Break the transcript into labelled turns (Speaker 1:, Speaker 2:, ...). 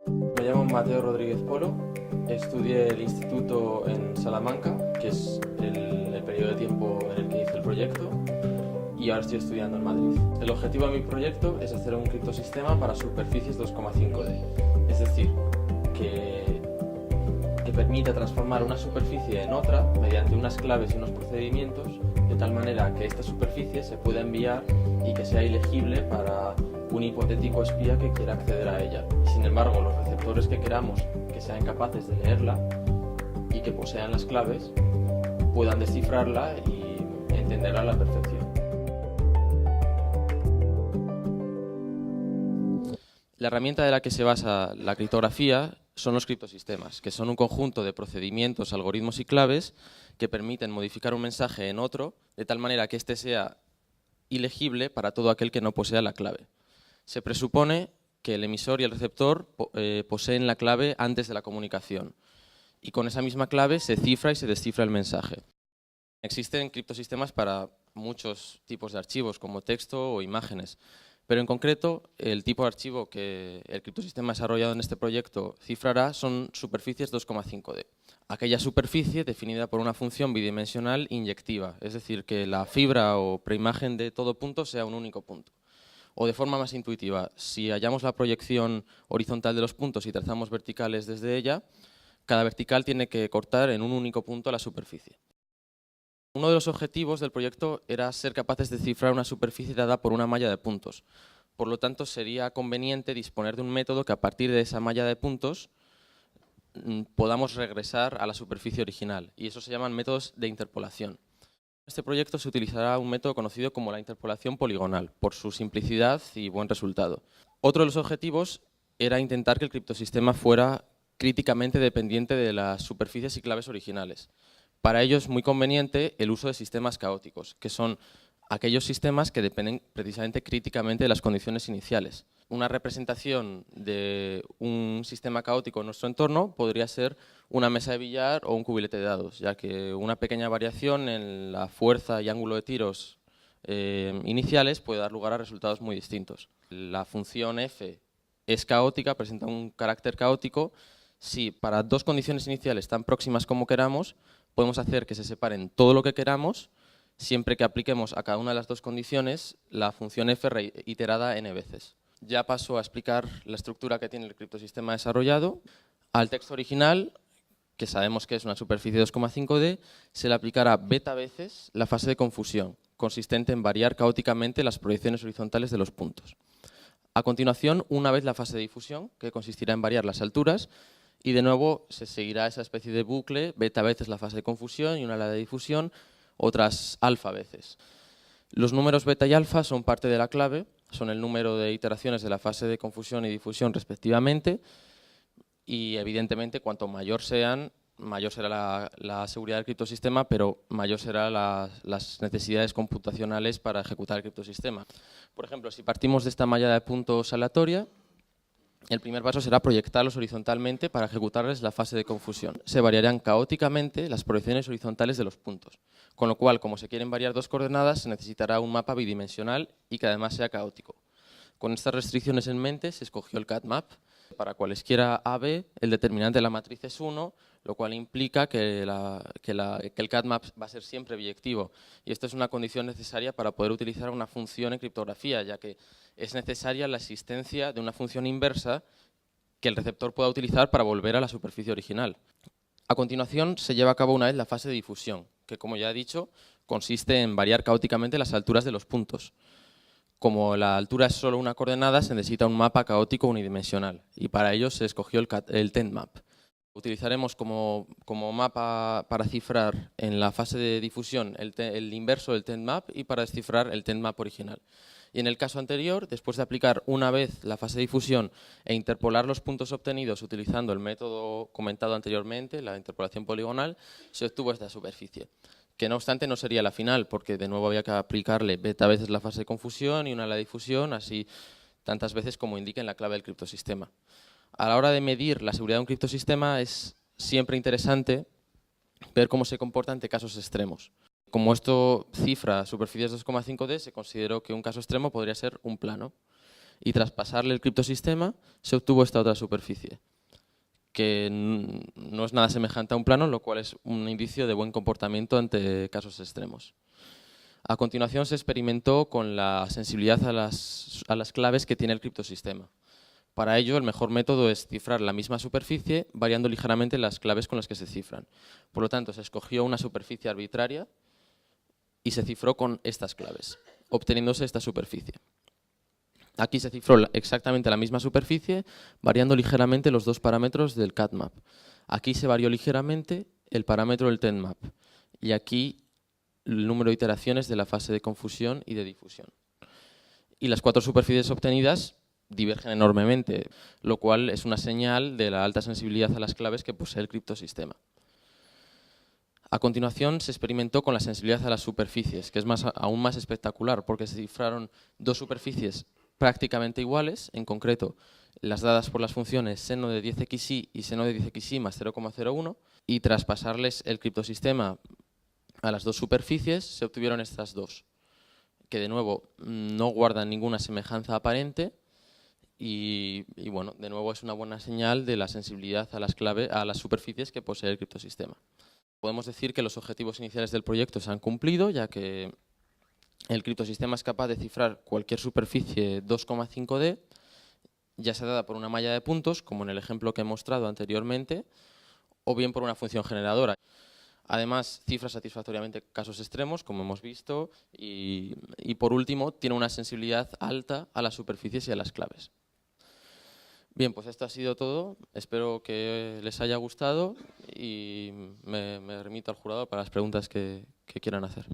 Speaker 1: Me llamo Mateo Rodríguez Polo, estudié el instituto en Salamanca, que es el periodo de tiempo en el que hice el proyecto, y ahora estoy estudiando en Madrid. El objetivo de mi proyecto es hacer un criptosistema para superficies 2,5D, es decir, que permita transformar una superficie en otra mediante unas claves y unos procedimientos, de tal manera que esta superficie se pueda enviar y que sea ilegible para un hipotético espía que quiera acceder a ella. Sin embargo, los receptores que queramos que sean capaces de leerla y que posean las claves puedan descifrarla y entenderla a la perfección. La herramienta de la que se basa la criptografía son los criptosistemas, que son un conjunto de procedimientos, algoritmos y claves que permiten modificar un mensaje en otro de tal manera que éste sea ilegible para todo aquel que no posea la clave. Se presupone que el emisor y el receptor poseen la clave antes de la comunicación y con esa misma clave se cifra y se descifra el mensaje. Existen criptosistemas para muchos tipos de archivos como texto o imágenes, pero en concreto el tipo de archivo que el criptosistema desarrollado en este proyecto cifrará son superficies 2,5D. Aquella superficie definida por una función bidimensional inyectiva, es decir, que la fibra o preimagen de todo punto sea un único punto. O de forma más intuitiva, si hallamos la proyección horizontal de los puntos y trazamos verticales desde ella, cada vertical tiene que cortar en un único punto la superficie. Uno de los objetivos del proyecto era ser capaces de cifrar una superficie dada por una malla de puntos. Por lo tanto, sería conveniente disponer de un método que a partir de esa malla de puntos podamos regresar a la superficie original, y eso se llaman métodos de interpolación. En este proyecto se utilizará un método conocido como la interpolación poligonal, por su simplicidad y buen resultado. Otro de los objetivos era intentar que el criptosistema fuera críticamente dependiente de las superficies y claves originales. Para ello es muy conveniente el uso de sistemas caóticos, que son aquellos sistemas que dependen precisamente críticamente de las condiciones iniciales. Una representación de un sistema caótico en nuestro entorno podría ser una mesa de billar o un cubilete de dados, ya que una pequeña variación en la fuerza y ángulo de tiros iniciales puede dar lugar a resultados muy distintos. La función f es caótica, presenta un carácter caótico, si para dos condiciones iniciales tan próximas como queramos, podemos hacer que se separen todo lo que queramos, siempre que apliquemos a cada una de las dos condiciones la función f reiterada n veces. Ya paso a explicar la estructura que tiene el criptosistema desarrollado. Al texto original, que sabemos que es una superficie 2,5D, se le aplicará beta veces la fase de confusión, consistente en variar caóticamente las proyecciones horizontales de los puntos. A continuación, una vez la fase de difusión, que consistirá en variar las alturas, y de nuevo se seguirá esa especie de bucle, beta veces la fase de confusión y una la de difusión, otras alfa veces. Los números beta y alfa son parte de la clave, son el número de iteraciones de la fase de confusión y difusión respectivamente, y evidentemente cuanto mayor sean, mayor será la seguridad del criptosistema, pero mayor serán las necesidades computacionales para ejecutar el criptosistema. Por ejemplo, si partimos de esta malla de puntos aleatoria, el primer paso será proyectarlos horizontalmente para ejecutarles la fase de confusión. Se variarán caóticamente las proyecciones horizontales de los puntos, con lo cual, como se quieren variar dos coordenadas, se necesitará un mapa bidimensional y que además sea caótico. Con estas restricciones en mente, se escogió el CADMAP. Para cualesquiera AB, el determinante de la matriz es 1, lo cual implica que el CADMAP va a ser siempre biyectivo. Y esto es una condición necesaria para poder utilizar una función en criptografía, ya que es necesaria la existencia de una función inversa que el receptor pueda utilizar para volver a la superficie original. A continuación, se lleva a cabo una vez la fase de difusión, que, como ya he dicho, consiste en variar caóticamente las alturas de los puntos. Como la altura es solo una coordenada, se necesita un mapa caótico unidimensional, y para ello se escogió el TentMap. Utilizaremos como mapa para cifrar en la fase de difusión el inverso del TentMap y para descifrar el TentMap original. Y en el caso anterior, después de aplicar una vez la fase de difusión e interpolar los puntos obtenidos utilizando el método comentado anteriormente, la interpolación poligonal, se obtuvo esta superficie, que no obstante no sería la final, porque de nuevo había que aplicarle beta veces la fase de confusión y una la difusión, así tantas veces como indique en la clave del criptosistema. A la hora de medir la seguridad de un criptosistema es siempre interesante ver cómo se comporta ante casos extremos. Como esto cifra superficies 2,5D, se consideró que un caso extremo podría ser un plano. y tras pasarle el criptosistema se obtuvo esta otra superficie, que no es nada semejante a un plano, lo cual es un indicio de buen comportamiento ante casos extremos. A continuación se experimentó con la sensibilidad a las claves que tiene el criptosistema. Para ello, el mejor método es cifrar la misma superficie variando ligeramente las claves con las que se cifran. Por lo tanto, se escogió una superficie arbitraria y se cifró con estas claves, obteniéndose esta superficie. Aquí se cifró exactamente la misma superficie, variando ligeramente los dos parámetros del CADMAP. Aquí se varió ligeramente el parámetro del TENMAP y aquí el número de iteraciones de la fase de confusión y de difusión. Y las 4 superficies obtenidas divergen enormemente, lo cual es una señal de la alta sensibilidad a las claves que posee el criptosistema. A continuación se experimentó con la sensibilidad a las superficies, que es aún más espectacular porque se cifraron 2 superficies prácticamente iguales, en concreto las dadas por las funciones seno de 10xy y seno de 10xy más 0,01, y tras pasarles el criptosistema a las 2 superficies se obtuvieron estas 2, que de nuevo no guardan ninguna semejanza aparente y bueno, de nuevo es una buena señal de la sensibilidad a las superficies que posee el criptosistema. Podemos decir que los objetivos iniciales del proyecto se han cumplido, ya que el criptosistema es capaz de cifrar cualquier superficie 2,5D, ya sea dada por una malla de puntos, como en el ejemplo que he mostrado anteriormente, o bien por una función generadora. Además, cifra satisfactoriamente casos extremos, como hemos visto, y por último, tiene una sensibilidad alta a las superficies y a las claves. Bien, pues esto ha sido todo. Espero que les haya gustado y me remito al jurado para las preguntas que quieran hacer.